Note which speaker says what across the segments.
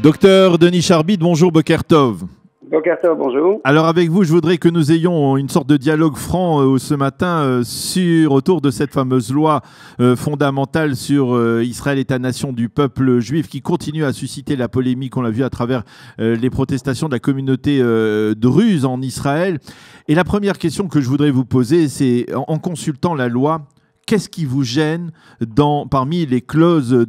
Speaker 1: Docteur Denis Charbit, bonjour, Boker Tov.
Speaker 2: Boker Tov, bonjour.
Speaker 1: Alors avec vous, je voudrais que nous ayons une sorte de dialogue franc ce matin autour de cette fameuse loi fondamentale sur Israël, État-nation du peuple juif, qui continue à susciter la polémique, on l'a vu à travers les protestations de la communauté druze en Israël. Et la première question que je voudrais vous poser, c'est en consultant la loi, qu'est-ce qui vous gêne parmi les clauses,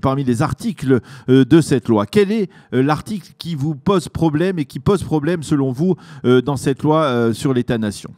Speaker 1: parmi les articles de cette loi? Quel est l'article qui vous pose problème et qui pose problème selon vous dans cette loi sur l'État-nation?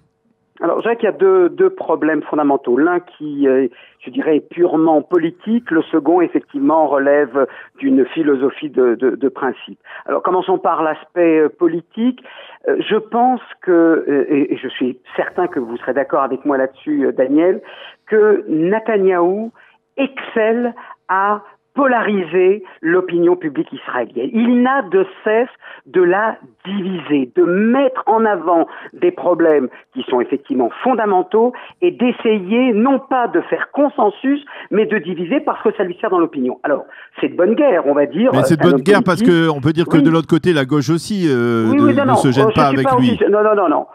Speaker 2: Alors, je dirais qu'il y a deux problèmes fondamentaux. L'un qui, je dirais, est purement politique. Le second, effectivement, relève d'une philosophie de principe. Alors, commençons par l'aspect politique. Je pense que, et je suis certain que vous serez d'accord avec moi là-dessus, Daniel, que Netanyahou excelle à polariser l'opinion publique israélienne. Il n'a de cesse de la diviser, de mettre en avant des problèmes qui sont effectivement fondamentaux et d'essayer non pas de faire consensus, mais de diviser parce que ça lui sert dans l'opinion. Alors, c'est de bonne guerre, on va dire.
Speaker 1: Mais c'est de bonne guerre parce qu'on peut dire que de l'autre côté, la gauche aussi ne se gêne pas avec lui.
Speaker 2: Non.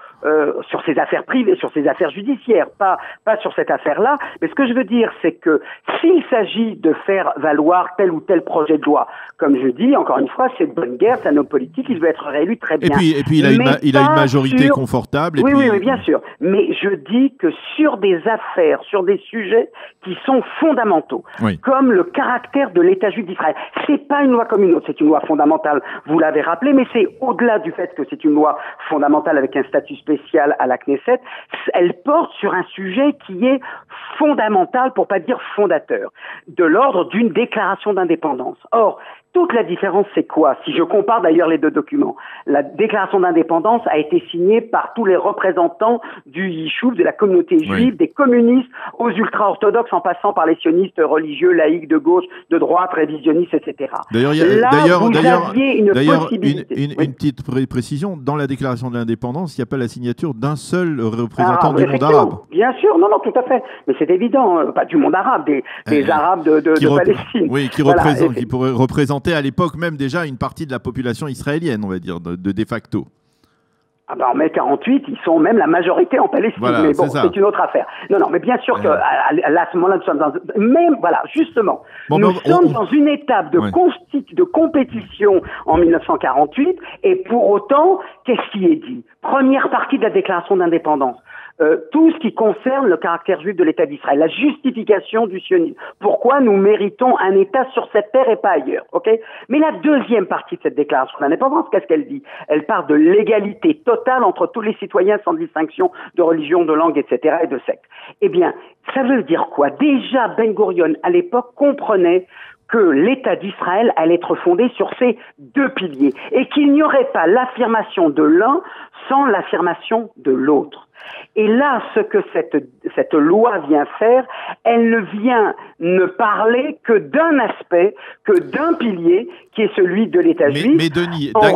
Speaker 2: Sur ses affaires privées, sur ses affaires judiciaires, pas sur cette affaire-là. Mais ce que je veux dire, c'est que s'il s'agit de faire valoir tel ou tel projet de loi, comme je dis, encore une fois, c'est de bonne guerre, c'est un homme politique, il veut être réélu très bien.
Speaker 1: Et puis il a une majorité confortable.
Speaker 2: Oui, bien sûr. Mais je dis que sur des affaires, sur des sujets qui sont fondamentaux, comme le caractère de l'État juif d'Israël, c'est pas une loi comme une autre, c'est une loi fondamentale, vous l'avez rappelé, mais c'est au-delà du fait que c'est une loi fondamentale avec un statut spécial à la Knesset, elle porte sur un sujet qui est fondamental, pour pas dire fondateur, de l'ordre d'une déclaration d'indépendance. Or, toute la différence, c'est quoi? Si je compare d'ailleurs les deux documents, la déclaration d'indépendance a été signée par tous les représentants du Yishuv, de la communauté juive, des communistes aux ultra-orthodoxes, en passant par les sionistes religieux, laïcs, de gauche, de droite, révisionnistes, etc.
Speaker 1: D'ailleurs, une petite précision, dans la déclaration de l'indépendance, il n'y a pas la signature d'un seul représentant du monde arabe.
Speaker 2: Bien sûr, non, tout à fait. Mais c'est évident, pas du monde arabe, des Arabes de Palestine.
Speaker 1: Oui, qui pourraient représenter à l'époque même déjà une partie de la population israélienne, on va dire, de facto.
Speaker 2: Ah ben en mai 48, ils sont même la majorité en Palestine, voilà, mais bon, c'est une autre affaire. Non, mais bien sûr qu'à ce moment-là, nous sommes dans une étape de compétition en 1948, et pour autant, qu'est-ce qui est dit? Première partie de la déclaration d'indépendance. Tout ce qui concerne le caractère juif de l'État d'Israël, la justification du sionisme. Pourquoi nous méritons un État sur cette terre et pas ailleurs, ok? Mais la deuxième partie de cette déclaration d'indépendance, qu'est-ce qu'elle dit? Elle parle de l'égalité totale entre tous les citoyens sans distinction de religion, de langue, etc. et de secte. Eh bien, ça veut dire quoi? Déjà, Ben Gurion, à l'époque, comprenait que l'État d'Israël allait être fondé sur ces deux piliers et qu'il n'y aurait pas l'affirmation de l'un sans l'affirmation de l'autre. Et là, ce que cette loi vient faire, elle ne vient ne parler que d'un aspect, que d'un pilier, qui est celui de l'État juif,
Speaker 1: mais Denis,
Speaker 2: en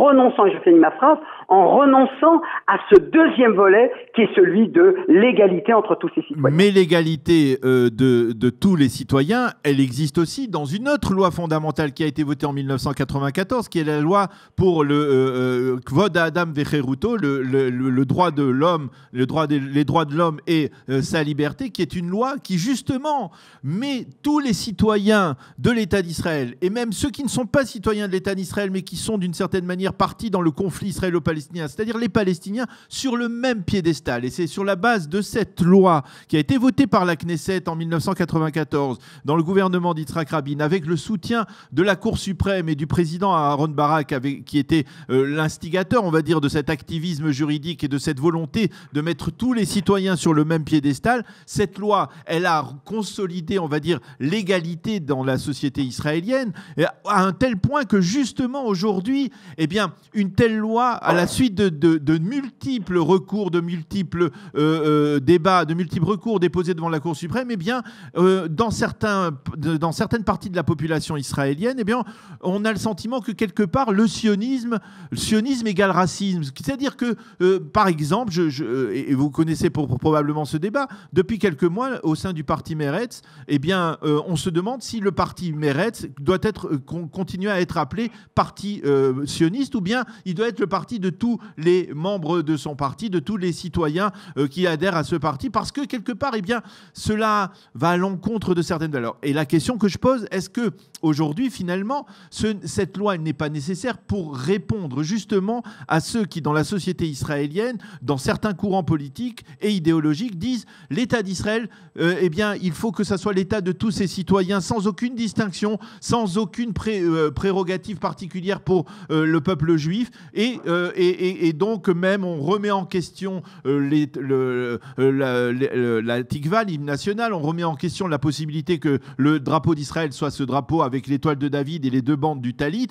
Speaker 2: renonçant, je finis ma phrase, en renonçant à ce deuxième volet, qui est celui de l'égalité entre tous ces citoyens.
Speaker 1: Mais l'égalité de tous les citoyens, elle existe aussi dans une autre loi fondamentale qui a été votée en 1994, qui est la loi pour le Kvod Adam Vecheruto, le droit de l'homme, les droits de l'homme et sa liberté, qui est une loi qui justement met tous les citoyens de l'État d'Israël, et même ceux qui ne sont pas citoyens de l'État d'Israël, mais qui sont d'une certaine manière partis dans le conflit israélo-palestinien, c'est-à-dire les Palestiniens, sur le même piédestal. Et c'est sur la base de cette loi qui a été votée par la Knesset en 1994, dans le gouvernement d'Yitzhak Rabin, avec le soutien de la Cour suprême et du président Aaron Barak, qui était l'instigateur, on va dire, de cet activisme juridique et de cette volonté de mettre tous les citoyens sur le même piédestal. Cette loi, elle a consolidé, on va dire, l'égalité dans la société israélienne, à un tel point que justement aujourd'hui, eh bien, une telle loi, à la suite de multiples recours, de multiples débats, de multiples recours déposés devant la Cour suprême, eh bien, dans certaines parties de la population israélienne, eh bien, on a le sentiment que quelque part, le sionisme égale racisme. C'est-à-dire que, par par exemple, et vous connaissez probablement ce débat, depuis quelques mois, au sein du parti Meretz, eh bien, on se demande si le parti Meretz doit continuer à être appelé parti sioniste, ou bien il doit être le parti de tous les membres de son parti, de tous les citoyens qui adhèrent à ce parti, parce que quelque part, eh bien, cela va à l'encontre de certaines valeurs. Et la question que je pose, est-ce que aujourd'hui, finalement, cette loi n'est pas nécessaire pour répondre justement à ceux qui, dans la société israélienne, dans certains courants politiques et idéologiques, disent l'État d'Israël, eh bien, il faut que ça soit l'État de tous ses citoyens, sans aucune distinction, sans aucune prérogative particulière pour le peuple juif, et donc même on remet en question la Tikva, l'hymne national, on remet en question la possibilité que le drapeau d'Israël soit ce drapeau avec l'étoile de David et les deux bandes du Talit,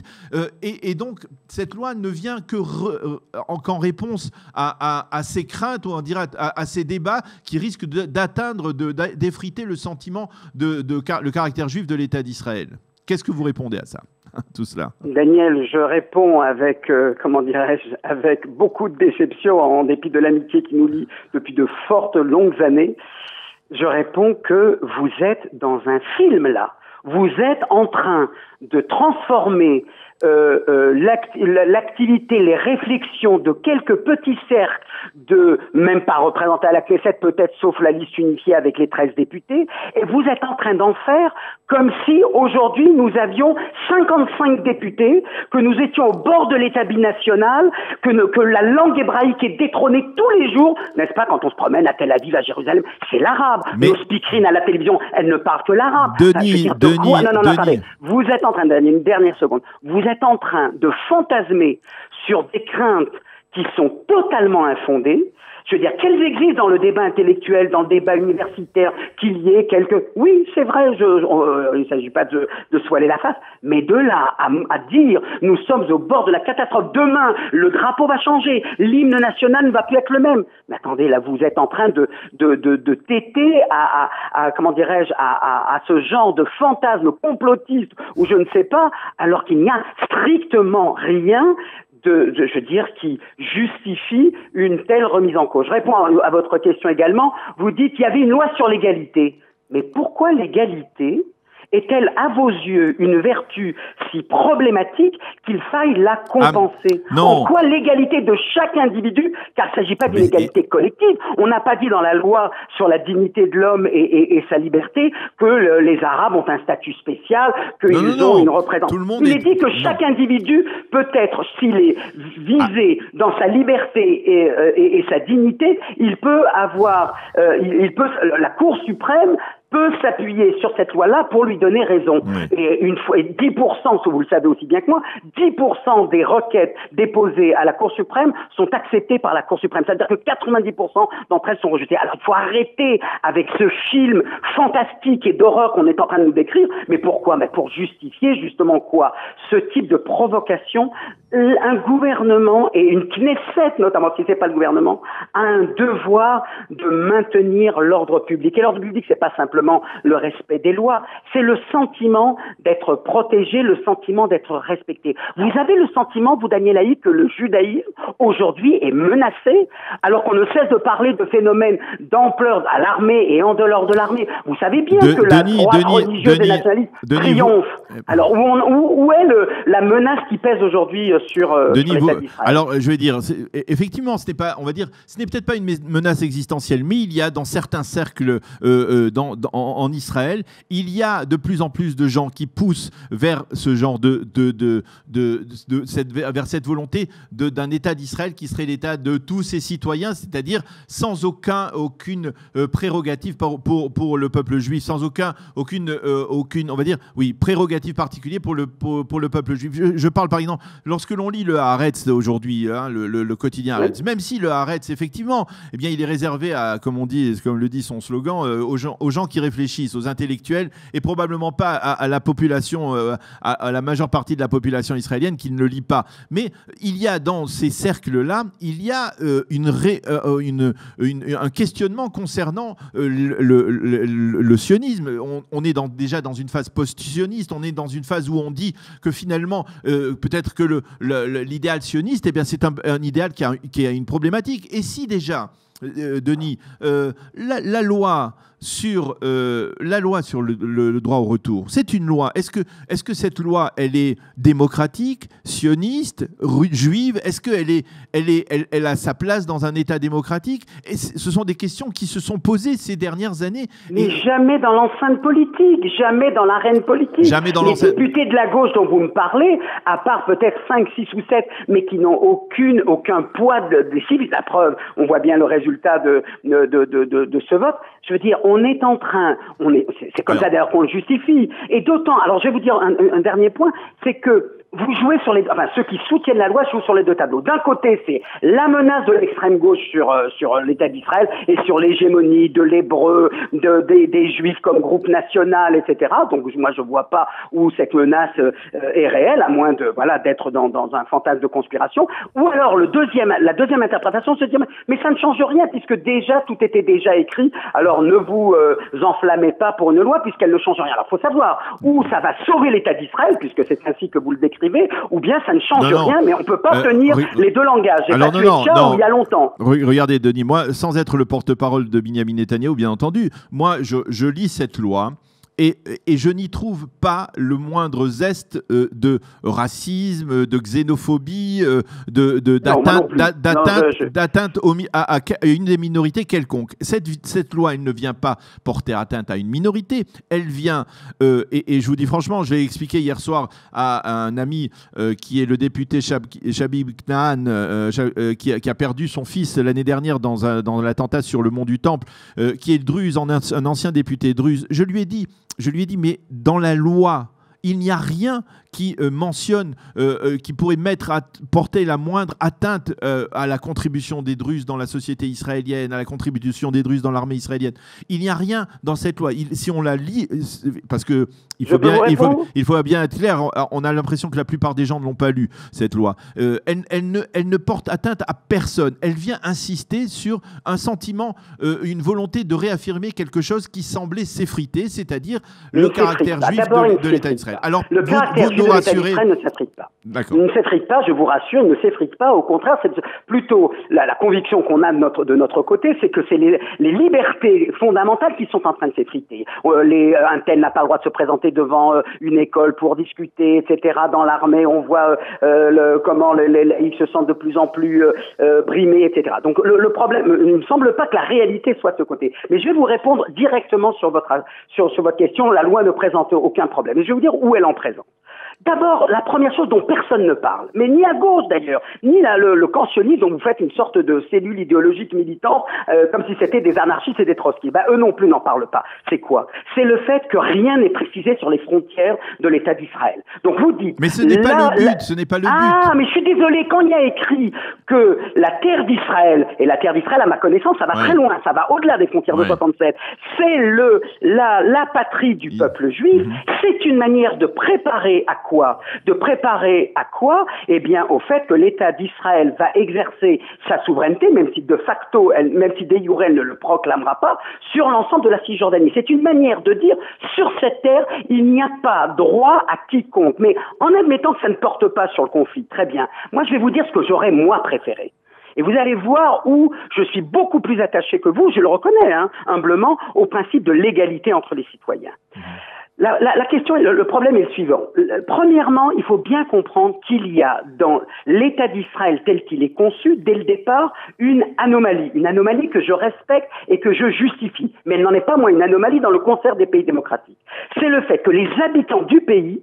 Speaker 1: et donc cette loi ne vient qu'en réponse à ces craintes, ou on dirait à ces débats qui risquent d'effriter le sentiment le caractère juif de l'État d'Israël. Qu'est-ce que vous répondez à ça, tout cela?
Speaker 2: Daniel, je réponds avec beaucoup de déception, en dépit de l'amitié qui nous lie depuis de fortes longues années. Je réponds que vous êtes dans un film là. Vous êtes en train de transformer l'activité, les réflexions de quelques petits cercles même pas représentés à la Knesset, peut-être sauf la liste unifiée avec les 13 députés, et vous êtes en train d'en faire comme si aujourd'hui nous avions 55 députés, que nous étions au bord de l'État binational, que la langue hébraïque est détrônée tous les jours, n'est-ce pas, quand on se promène à Tel Aviv, à Jérusalem, c'est l'arabe. Mais nos speakerines à la télévision, elles ne parlent que l'arabe.
Speaker 1: Denis,
Speaker 2: attendez. Vous êtes en train, une dernière seconde, vous êtes en train de fantasmer sur des craintes qui sont totalement infondées. Je veux dire, qu'elles existent dans le débat intellectuel, dans le débat universitaire, qu'il y ait quelques... Oui, c'est vrai, il ne s'agit pas de se voiler la face, mais de là à dire nous sommes au bord de la catastrophe, demain, le drapeau va changer, l'hymne national ne va plus être le même. Mais attendez, là, vous êtes en train de téter comment dirais-je, à ce genre de fantasme complotiste, ou je ne sais pas, alors qu'il n'y a strictement rien je veux dire, qui justifie une telle remise en cause. Je réponds à votre question également. Vous dites qu'il y avait une loi sur l'égalité. Mais pourquoi l'égalité est-elle, à vos yeux, une vertu si problématique qu'il faille la compenser? En quoi l'égalité de chaque individu, car il ne s'agit pas d'une égalité collective, on n'a pas dit dans la loi sur la dignité de l'homme et sa liberté que les Arabes ont un statut spécial, qu'ils ont une représentation. Il est dit que chaque individu peut être, s'il est visé dans sa liberté et sa dignité, il peut avoir, la Cour suprême peut s'appuyer sur cette loi-là pour lui donner raison. Oui. Et 10%, vous le savez aussi bien que moi, 10% des requêtes déposées à la Cour suprême sont acceptées par la Cour suprême. C'est-à-dire que 90% d'entre elles sont rejetées. Alors, il faut arrêter avec ce film fantastique et d'horreur qu'on est en train de nous décrire. Mais pourquoi? Mais pour justifier justement quoi? Ce type de provocation. Un gouvernement et une Knesset, notamment si c'est pas le gouvernement, a un devoir de maintenir l'ordre public. Et l'ordre public, c'est pas simplement le respect des lois, c'est le sentiment d'être protégé, le sentiment d'être respecté. Vous avez le sentiment, vous, Daniel Haït, que le judaïsme aujourd'hui est menacé, alors qu'on ne cesse de parler de phénomènes d'ampleur à l'armée et en dehors de l'armée. Vous savez bien que la droite religieuse des nationalistes triomphe. Alors où est la menace qui pèse aujourd'hui sur l'État d'Israël?
Speaker 1: Alors, je vais dire, effectivement, ce n'est peut-être pas une menace existentielle, mais il y a dans certains cercles en Israël, il y a de plus en plus de gens qui poussent vers ce genre vers cette volonté d'un État d'Israël qui serait l'État de tous ses citoyens, c'est-à-dire sans aucune prérogative pour le peuple juif, sans aucune on va dire, prérogative particulière pour le peuple juif. Je parle par exemple, lorsque l'on lit le Haaretz aujourd'hui, le quotidien Haaretz, même si le Haaretz, effectivement, eh bien, il est réservé à, comme le dit son slogan, aux gens qui réfléchissent, aux intellectuels, et probablement pas à la population, à la majeure partie de la population israélienne qui ne le lit pas. Mais il y a dans ces cercles-là, il y a un questionnement concernant le sionisme. On est déjà dans une phase post-sioniste, on est dans une phase où on dit que finalement, peut-être que l'idéal sioniste, eh bien, c'est un idéal qui a une problématique. Et si déjà, Denis, la loi sur le droit au retour, c'est une loi. Est-ce que cette loi, elle est démocratique, sioniste, juive? Est-ce qu'elle a sa place dans un État démocratique? Et ce sont des questions qui se sont posées ces dernières années.
Speaker 2: Mais jamais dans l'enceinte politique, jamais dans l'arène politique.
Speaker 1: Jamais dans
Speaker 2: les députés de la gauche dont vous me parlez, à part peut-être 5, 6 ou 7, mais qui n'ont aucun poids décisif. La preuve, on voit bien le résultat de ce vote. Je veux dire, on est en train, c'est comme ça d'ailleurs qu'on le justifie. Et d'autant, alors je vais vous dire un dernier point, c'est que vous jouez sur ceux qui soutiennent la loi jouent sur les deux tableaux. D'un côté, c'est la menace de l'extrême gauche sur l'État d'Israël et sur l'hégémonie de l'hébreu, des juifs comme groupe national, etc. Donc moi, je vois pas où cette menace est réelle, à moins d'être dans un fantasme de conspiration. Ou alors la deuxième interprétation, c'est de dire mais ça ne change rien puisque déjà tout était déjà écrit. Alors ne vous enflammez pas pour une loi puisqu'elle ne change rien. Alors faut savoir où ça va sauver l'État d'Israël puisque c'est ainsi que vous le décrivez. Ou bien ça ne change rien, mais on ne peut pas tenir les deux langages. Il y a longtemps.
Speaker 1: Regardez, Denis, moi, sans être le porte-parole de Binyamin Netanyahou, bien entendu, moi, je lis cette loi. Et je n'y trouve pas le moindre zeste de racisme, de xénophobie, d'atteinte à une des minorités quelconque. Cette loi, elle ne vient pas porter atteinte à une minorité. Elle vient, et je vous dis franchement, je l'ai expliqué hier soir à un ami qui est le député Shabib Knaan, qui a perdu son fils l'année dernière dans l'attentat sur le mont du Temple, qui est druze, un ancien député druze. Je lui ai dit, mais dans la loi, il n'y a rien qui mentionne, qui pourrait porter la moindre atteinte à la contribution des Druzes dans la société israélienne, à la contribution des Druzes dans l'armée israélienne. Il n'y a rien dans cette loi. Si on la lit, parce que il faut bien être clair, on a l'impression que la plupart des gens ne l'ont pas lu, cette loi. Elle ne porte atteinte à personne. Elle vient insister sur un sentiment, une volonté de réaffirmer quelque chose qui semblait s'effriter, c'est-à-dire le caractère juif de l'État d'Israël. Alors,
Speaker 2: le caractère juif de l'État d'Israël ne s'effrite pas. Il ne s'effrite pas, je vous rassure, il ne s'effrite pas. Au contraire, c'est plutôt la conviction qu'on a de notre côté, c'est que c'est les libertés fondamentales qui sont en train de s'effriter. Un tel n'a pas le droit de se présenter devant une école pour discuter, etc. Dans l'armée, on voit comment ils se sentent de plus en plus brimés, etc. Donc le problème, il ne me semble pas que la réalité soit de ce côté. Mais je vais vous répondre directement sur votre question. La loi ne présente aucun problème. Et je vais vous dire où elle en présente. D'abord, la première chose dont personne ne parle, mais ni à gauche d'ailleurs, ni le camp sioniste dont vous faites une sorte de cellule idéologique militante, comme si c'était des anarchistes et des trotskistes. Eux non plus n'en parlent pas. C'est quoi? C'est le fait que rien n'est précisé sur les frontières de l'État d'Israël. Donc vous dites...
Speaker 1: Mais ce n'est pas le but, ce n'est pas le but.
Speaker 2: Ah, mais je suis désolé, quand il y a écrit que la terre d'Israël, et la terre d'Israël à ma connaissance, ça va très loin, ça va au-delà des frontières de 67, c'est la patrie du peuple juif, c'est une manière de préparer à quoi? De préparer à quoi? Eh bien, au fait que l'État d'Israël va exercer sa souveraineté, même si de facto, même si de jure elle ne le proclamera pas, sur l'ensemble de la Cisjordanie. C'est une manière de dire, sur cette terre, il n'y a pas droit à quiconque. Mais en admettant que ça ne porte pas sur le conflit, très bien. Moi, je vais vous dire ce que j'aurais moi préféré. Et vous allez voir où je suis beaucoup plus attaché que vous, je le reconnais, humblement, au principe de l'égalité entre les citoyens. La question, le problème est le suivant. Premièrement, il faut bien comprendre qu'il y a dans l'État d'Israël tel qu'il est conçu, dès le départ, une anomalie que je respecte et que je justifie. Mais elle n'en est pas moins une anomalie dans le concert des pays démocratiques. C'est le fait que les habitants du pays,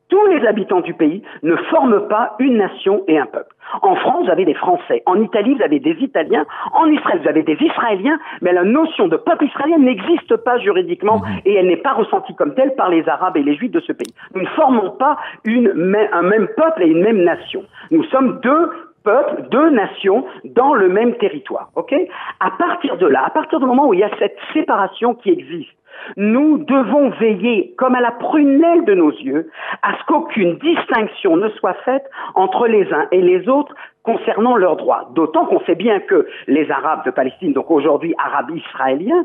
Speaker 2: tous les habitants du pays, ne forment pas une nation et un peuple. En France, vous avez des Français. En Italie, vous avez des Italiens. En Israël, vous avez des Israéliens. Mais la notion de peuple israélien n'existe pas juridiquement et elle n'est pas ressentie comme telle par les Arabes et les Juifs de ce pays. Nous ne formons pas un même peuple et une même nation. Nous sommes deux peuples, deux nations dans le même territoire. Ok ? À partir de là, à partir du moment où il y a cette séparation qui existe, nous devons veiller, comme à la prunelle de nos yeux, à ce qu'aucune distinction ne soit faite entre les uns et les autres concernant leurs droits. D'autant qu'on sait bien que les Arabes de Palestine, donc aujourd'hui Arabes israéliens,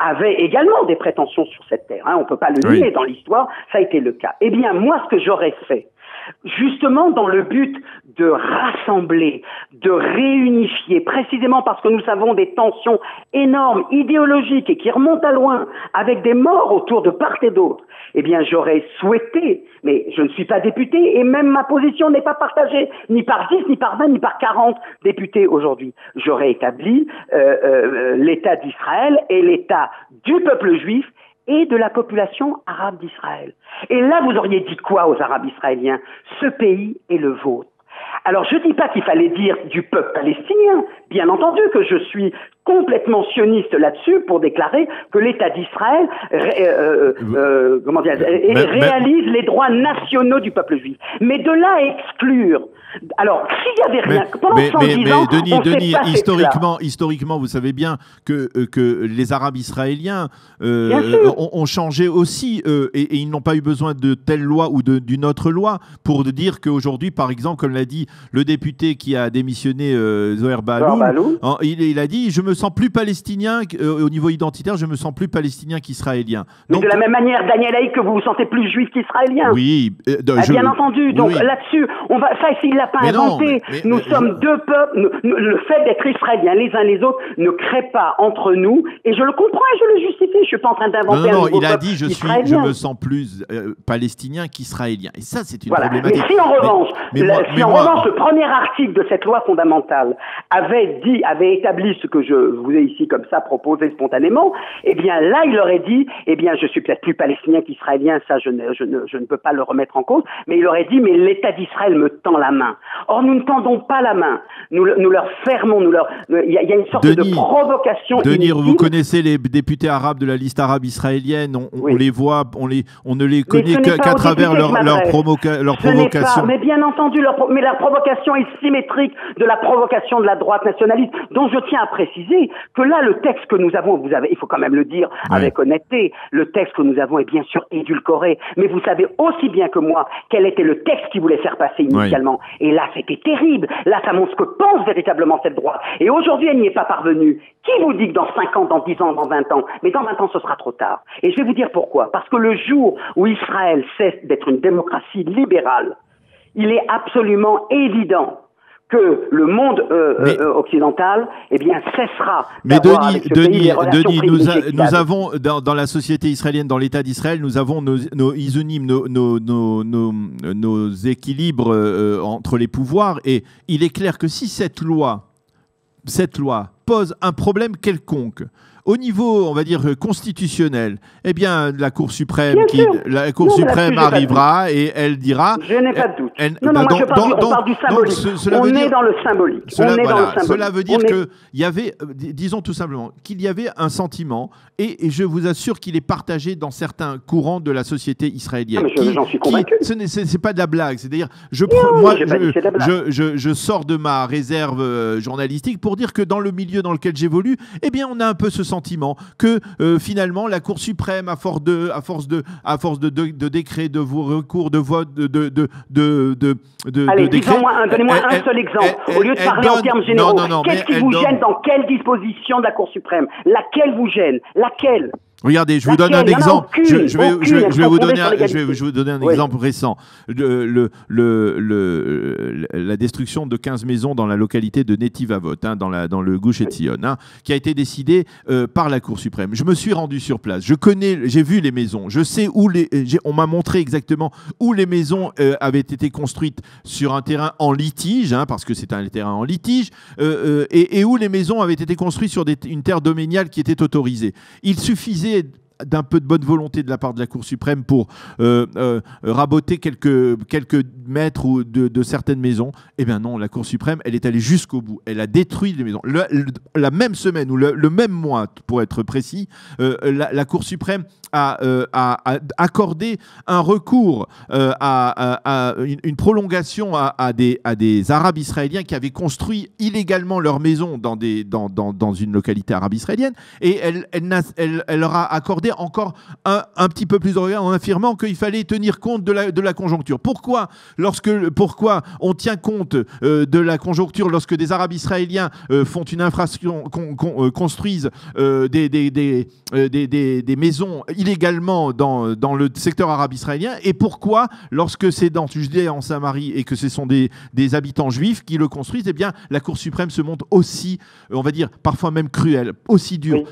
Speaker 2: avaient également des prétentions sur cette terre. On ne peut pas le nier dans l'histoire, ça a été le cas. Eh bien, moi, ce que j'aurais fait, justement dans le but de rassembler, de réunifier, précisément parce que nous avons des tensions énormes, idéologiques et qui remontent à loin, avec des morts autour de part et d'autre. Eh bien, j'aurais souhaité, mais je ne suis pas député et même ma position n'est pas partagée, ni par 10, ni par 20, ni par 40 députés aujourd'hui. J'aurais établi l'État d'Israël et l'État du peuple juif et de la population arabe d'Israël. Et là, vous auriez dit quoi aux Arabes israéliens? Ce pays est le vôtre. Alors, je ne dis pas qu'il fallait dire du peuple palestinien. Bien entendu que je suis complètement sioniste là-dessus pour déclarer que l'État d'Israël réalise les droits nationaux du peuple juif. Mais de là à exclure... Alors, s'il y avait rien... Pendant 110 ans,
Speaker 1: Denis, historiquement, vous savez bien que les Arabes israéliens ont changé aussi et ils n'ont pas eu besoin de telle loi ou d'une autre loi pour dire qu'aujourd'hui, par exemple, comme l'a dit le député qui a démissionné, Zoher Bahaloul, il a dit « Je me sens plus palestinien au niveau identitaire, je me sens plus palestinien qu'israélien. »
Speaker 2: Mais de la même manière, Daniel Haïk, que vous vous sentez plus juif qu'israélien.
Speaker 1: Oui.
Speaker 2: Bien entendu. Donc là-dessus, on va... Ça, s'il ne l'a pas inventé. Nous sommes deux peuples. Le fait d'être israéliens les uns les autres ne crée pas entre nous. Et je le comprends et je le justifie. Je ne suis pas en train d'inventer un nouveau
Speaker 1: il a
Speaker 2: peuple
Speaker 1: dit je me sens plus palestinien qu'israélien. Et ça, c'est une problématique.
Speaker 2: Mais si en revanche, le premier article de cette loi fondamentale avait établi ce que je vous ai ici comme ça proposé spontanément, eh bien là, il aurait dit, eh bien, je suis peut-être plus palestinien qu'israélien, ça je ne peux pas le remettre en cause, mais il aurait dit, mais l'État d'Israël me tend la main. Or, nous ne tendons pas la main. Nous leur fermons, il y a une sorte de provocation.
Speaker 1: Denis, vous connaissez les députés arabes de la liste arabe israélienne, on les voit, on ne les connaît qu'à travers leur provocation.
Speaker 2: Mais bien entendu, leur provocation est symétrique de la provocation de la droite nationaliste, dont je tiens à préciser que là, le texte que nous avons, il faut quand même le dire avec honnêteté, le texte que nous avons est bien sûr édulcoré, mais vous savez aussi bien que moi quel était le texte qui voulait faire passer initialement. Et là, c'était terrible. Là, ça montre ce que pense véritablement cette droite. Et aujourd'hui, elle n'y est pas parvenue. Qui vous dit que dans 5 ans, dans 10 ans, dans 20 ans, mais dans 20 ans, ce sera trop tard. Et je vais vous dire pourquoi. Parce que le jour où Israël cesse d'être une démocratie libérale, il est absolument évident que le monde occidental, eh bien, cessera.
Speaker 1: Mais Denis, nous avons dans la société israélienne, dans l'État d'Israël, nous avons nos isonim, nos équilibres entre les pouvoirs, et il est clair que si cette loi pose un problème quelconque, au niveau, on va dire, constitutionnel, eh bien, la Cour suprême, arrivera et elle dira...
Speaker 2: Je n'ai pas de doute. On parle du symbolique. On est dans le symbolique.
Speaker 1: Cela veut dire qu'il y avait, disons tout simplement, qu'il y avait un sentiment, et je vous assure qu'il est partagé dans certains courants de la société israélienne.
Speaker 2: J'en suis convaincu.
Speaker 1: Ce n'est pas de la blague. C'est-à-dire, je sors de ma réserve journalistique pour dire que dans le milieu dans lequel j'évolue, eh bien, on a un peu ce sentiment que finalement la Cour suprême, à force de décrets, de vos recours, de vote,
Speaker 2: Allez, donnez-moi un seul exemple. Au lieu de parler en termes généraux, qu'est-ce qui vous gêne dans quelle disposition de la Cour suprême? Laquelle vous gêne? Laquelle?
Speaker 1: Regardez, je vous donne un exemple. Je vais vous donner un exemple récent. La destruction de 15 maisons dans la localité de Netiv Avot, dans le Gush Etzion, qui a été décidée par la Cour suprême. Je me suis rendu sur place. J'ai vu les maisons. Je sais on m'a montré exactement où les maisons avaient été construites sur un terrain en litige, parce que c'est un terrain en litige, et où les maisons avaient été construites sur une terre domaniale qui était autorisée. Il suffisait d'un peu de bonne volonté de la part de la Cour suprême pour raboter quelques mètres de certaines maisons. Eh bien non, la Cour suprême, elle est allée jusqu'au bout. Elle a détruit les maisons. La même semaine, ou le même mois, pour être précis, la Cour suprême a accordé un recours une prolongation à des Arabes israéliens qui avaient construit illégalement leur maison dans une localité arabe israélienne, et elle leur a accordé regardé encore un petit peu plus en affirmant qu'il fallait tenir compte de la conjoncture. Pourquoi on tient compte de la conjoncture lorsque des Arabes israéliens font une infraction, construisent des maisons illégalement dans le secteur arabe israélien, et pourquoi lorsque c'est dans Judée en Samarie et que ce sont des habitants juifs qui le construisent, eh bien la Cour suprême se montre aussi, on va dire, parfois même cruelle, aussi dure. Oui.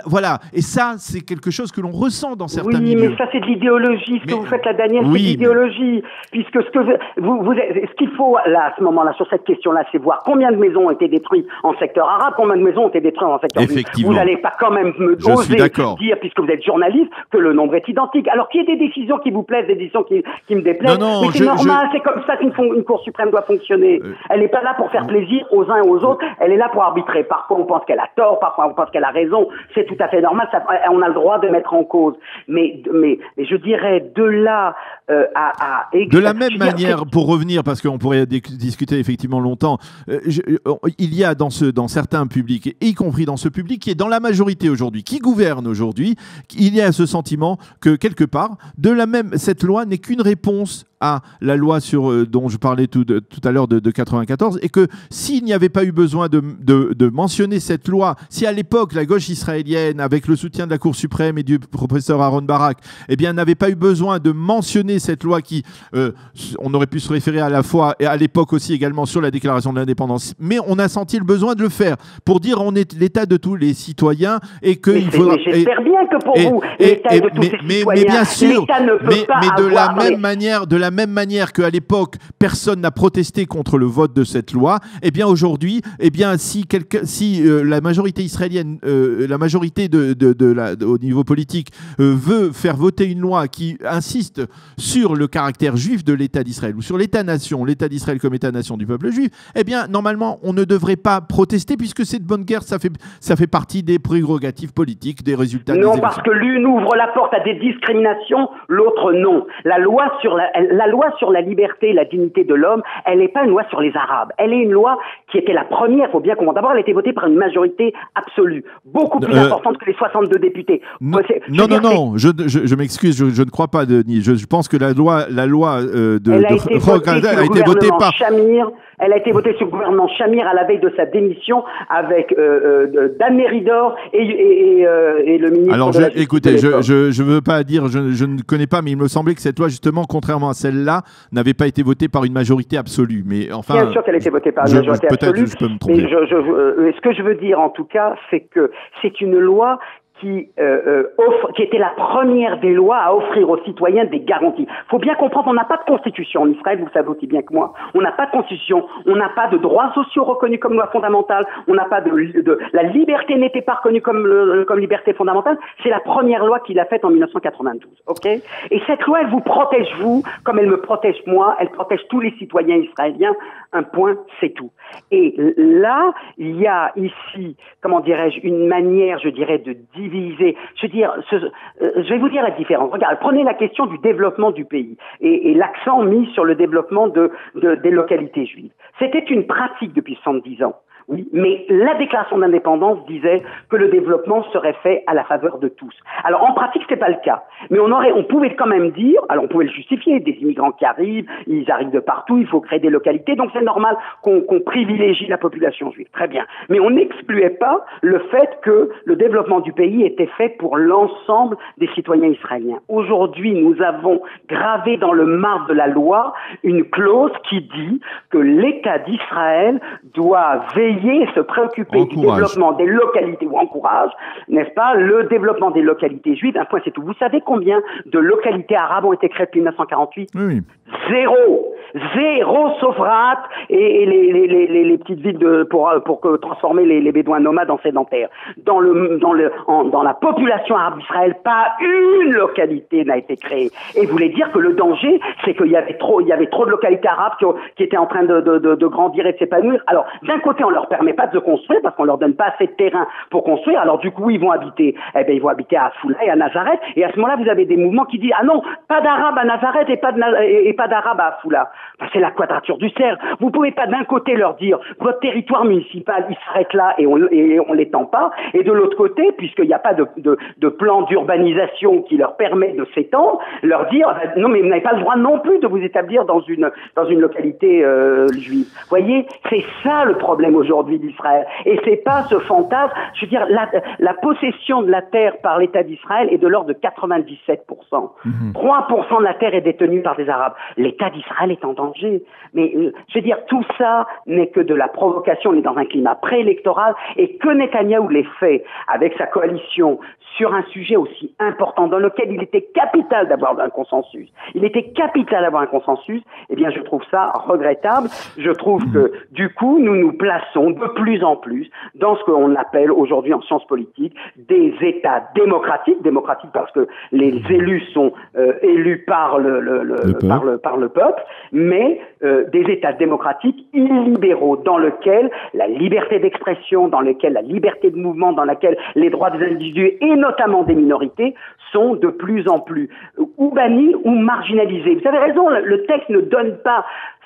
Speaker 1: Voilà. Et ça, c'est quelque chose que l'on ressent dans certains milieux.
Speaker 2: Oui, mais ça, c'est de l'idéologie. Ce que vous faites là, Daniel, c'est de l'idéologie. Puisque ce qu'il faut, là, à ce moment-là, sur cette question-là, c'est voir combien de maisons ont été détruites en secteur arabe, combien de maisons ont été détruites en secteur juif. Vous n'allez pas quand même oser dire, puisque vous êtes journaliste, que le nombre est identique. Alors qu'il y ait des décisions qui vous plaisent, des décisions qui me déplaisent, mais c'est normal, c'est comme ça qu'une Cour suprême doit fonctionner. Elle n'est pas là pour faire plaisir aux uns et aux autres, elle est là pour arbitrer. Parfois on pense qu'elle a tort, parfois on pense qu'elle a raison, c'est tout à fait normal, on a le droit de mettre en cause. Mais je dirais de là
Speaker 1: de la même manière, pour revenir, parce qu'on pourrait discuter effectivement longtemps, il y a dans certains publics, y compris dans ce public qui est dans la majorité aujourd'hui, qui gouverne aujourd'hui, il y a ce sentiment que quelque part, cette loi n'est qu'une réponse à la loi dont je parlais tout à l'heure de 94, et que s'il n'y avait pas eu besoin de mentionner cette loi, si à l'époque la gauche israélienne, avec le soutien de la Cour suprême et du professeur Aaron Barak, eh bien n'avait pas eu besoin de mentionner cette loi qui, on aurait pu se référer à la fois et à l'époque aussi également sur la déclaration de l'indépendance, mais on a senti le besoin de le faire pour dire on est l'État de tous les citoyens et que
Speaker 2: j'espère bien que pour vous l'État de tous les citoyens,
Speaker 1: mais bien sûr, mais de la même manière qu'à l'époque, personne n'a protesté contre le vote de cette loi, eh bien aujourd'hui, si la majorité israélienne, la majorité au niveau politique veut faire voter une loi qui insiste sur le caractère juif de l'État d'Israël ou sur l'État-nation, l'État d'Israël comme État-nation du peuple juif, eh bien normalement on ne devrait pas protester puisque cette bonne guerre, ça fait partie des prérogatives politiques, des résultats.
Speaker 2: Non, parce que l'une ouvre la porte à des discriminations, l'autre non. La loi sur la liberté et la dignité de l'homme, elle n'est pas une loi sur les Arabes. Elle est une loi qui était la première, il faut bien comprendre. D'abord, elle a été votée par une majorité absolue, beaucoup plus importante que les 62 députés.
Speaker 1: Non, je m'excuse, je ne crois pas, Denis. Je pense que la loi
Speaker 2: a été votée par Shamir. Elle a été votée sur le gouvernement Shamir à la veille de sa démission avec Dan Meridor et le ministre.
Speaker 1: Alors, écoutez, je veux pas dire, je ne connais pas, mais il me semblait que cette loi, justement, contrairement à celle-là, n'avait pas été votée par une majorité absolue. Mais enfin,
Speaker 2: bien sûr qu'elle a été votée par une majorité absolue.
Speaker 1: Peut-être je peux me tromper.
Speaker 2: Mais ce que je veux dire, en tout cas, c'est que c'est une loi qui était la première des lois à offrir aux citoyens des garanties. Il faut bien comprendre, on n'a pas de constitution en Israël, vous le savez aussi bien que moi. On n'a pas de constitution, on n'a pas de droits sociaux reconnus comme loi fondamentale, on n'a pas la liberté n'était pas reconnue comme liberté fondamentale. C'est la première loi qu'il a faite en 1992, ok ? Et cette loi, elle vous protège vous, comme elle me protège moi, elle protège tous les citoyens israéliens. Un point, c'est tout. Et là, il y a ici, comment dirais-je, une manière, je dirais, de diviser. Je vais vous dire la différence. Regarde, prenez la question du développement du pays et l'accent mis sur le développement des localités juives. C'était une pratique depuis 70 ans. Oui, mais la déclaration d'indépendance disait que le développement serait fait à la faveur de tous. Alors en pratique, c'est pas le cas, mais on pouvait quand même dire, alors on pouvait le justifier, des immigrants qui arrivent, ils arrivent de partout, il faut créer des localités, donc c'est normal qu'on privilégie la population juive, très bien. Mais on n'excluait pas le fait que le développement du pays était fait pour l'ensemble des citoyens israéliens. Aujourd'hui, nous avons gravé dans le marbre de la loi une clause qui dit que l'État d'Israël doit veiller et se préoccuper du développement des localités, ou encourage, n'est-ce pas, le développement des localités juives, un point c'est tout. Vous savez combien de localités arabes ont été créées depuis 1948 ?
Speaker 1: Oui.
Speaker 2: Zéro sauf Rahat et les petites villes pour transformer les bédouins nomades en sédentaires. Dans la population arabe d'Israël, pas une localité n'a été créée. Et vous voulez dire que le danger, c'est qu'il y avait trop de localités arabes qui étaient en train de grandir et de s'épanouir. Alors, d'un côté, on leur leur permet pas de se construire parce qu'on leur donne pas assez de terrain pour construire. Alors du coup, ils vont habiter à Afula et à Nazareth. Et à ce moment-là, vous avez des mouvements qui disent ah non, pas d'Arabes à Nazareth et pas d'Arabes à Afula. Enfin, c'est la quadrature du cercle. Vous pouvez pas d'un côté leur dire votre territoire municipal il s'arrête là et on l'étend pas, et de l'autre côté, puisqu'il n'y a pas de plan d'urbanisation qui leur permet de s'étendre, leur dire non mais vous n'avez pas le droit non plus de vous établir dans une localité juive. Vous voyez, c'est ça le problème aujourd'hui d'Israël, et c'est pas ce fantasme. Je veux dire, la possession de la terre par l'État d'Israël est de l'ordre de 97%. 3% de la terre est détenue par des Arabes. L'État d'Israël est en danger. Mais je veux dire, tout ça n'est que de la provocation. On est dans un climat préélectoral, et que Netanyahou l'ait fait avec sa coalition sur un sujet aussi important dans lequel il était capital d'avoir un consensus. Il était capital d'avoir un consensus. Eh bien, je trouve ça regrettable. Je trouve que, du coup, nous nous plaçons de plus en plus dans ce qu'on appelle aujourd'hui en sciences politiques des États démocratiques parce que les élus sont élus par le peuple, mais des États démocratiques illibéraux dans lesquels la liberté d'expression, dans lesquels la liberté de mouvement, dans laquelle les droits des individus et notamment des minorités sont de plus en plus ou bannis ou marginalisés. Vous avez raison, le texte ne donne pas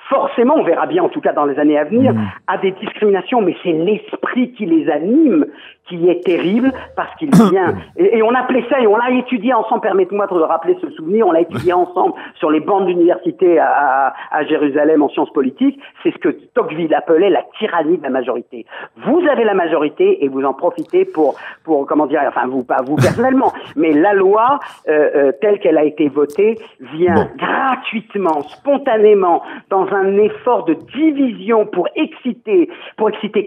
Speaker 2: forcément, on verra bien en tout cas dans les années à venir, à des discriminations, mais c'est l'esprit qui les anime qui est terrible, parce qu'il vient, et on appelait ça, et on l'a étudié ensemble, permettez-moi de rappeler ce souvenir, on l'a étudié ensemble sur les bancs d'université à Jérusalem en sciences politiques, c'est ce que Tocqueville appelait la tyrannie de la majorité. Vous avez la majorité et vous en profitez pour comment dire, enfin vous, pas vous personnellement, mais la loi telle qu'elle a été votée vient gratuitement, spontanément, dans un effort de division pour exciter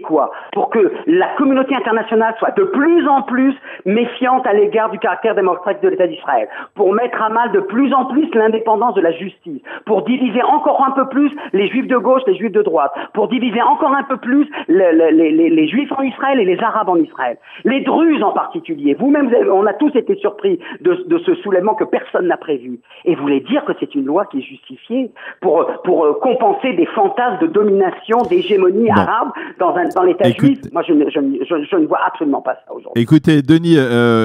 Speaker 2: quoi? Pour que la communauté internationale soit de plus en plus méfiante à l'égard du caractère démocratique de l'État d'Israël, pour mettre à mal de plus en plus l'indépendance de la justice, pour diviser encore un peu plus les juifs de gauche, les juifs de droite, pour diviser encore un peu plus les juifs en Israël et les arabes en Israël. Les druzes en particulier. Vous-même, on a tous été surpris de ce soulèvement que personne n'a prévu. Et vous voulez dire que c'est une loi qui est justifiée pour compenser des fantasmes de domination, d'hégémonie arabe dans l'État juif? Moi, je ne vois absolument pas ça aujourd'hui.
Speaker 1: Écoutez, Denis,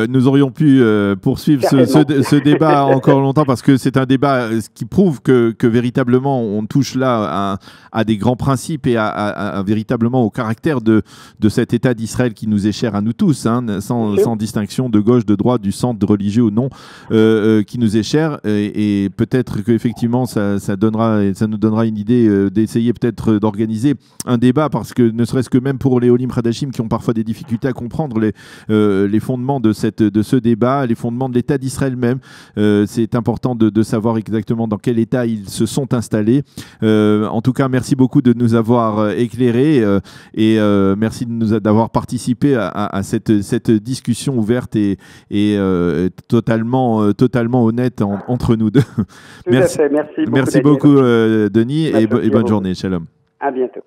Speaker 1: nous aurions pu poursuivre ce débat encore longtemps, parce que c'est un débat qui prouve que véritablement on touche là à des grands principes et à véritablement au caractère de cet État d'Israël qui nous est cher à nous tous, hein, sans distinction de gauche, de droite, du centre, de religieux ou non, qui nous est cher, et peut-être qu'effectivement ça nous donnera une idée d'essayer peut-être d'organiser un débat, parce que ne serait-ce que même pour les Olim Hadashim qui ont parfois des difficultés à comprendre les fondements de ce débat, les fondements de l'État d'Israël même. C'est important de savoir exactement dans quel état ils se sont installés. En tout cas, merci beaucoup de nous avoir éclairés, et merci d'avoir participé à cette discussion ouverte et totalement honnête entre nous deux.
Speaker 2: Merci beaucoup,
Speaker 1: Denis, et bonne journée. Shalom.
Speaker 2: À bientôt.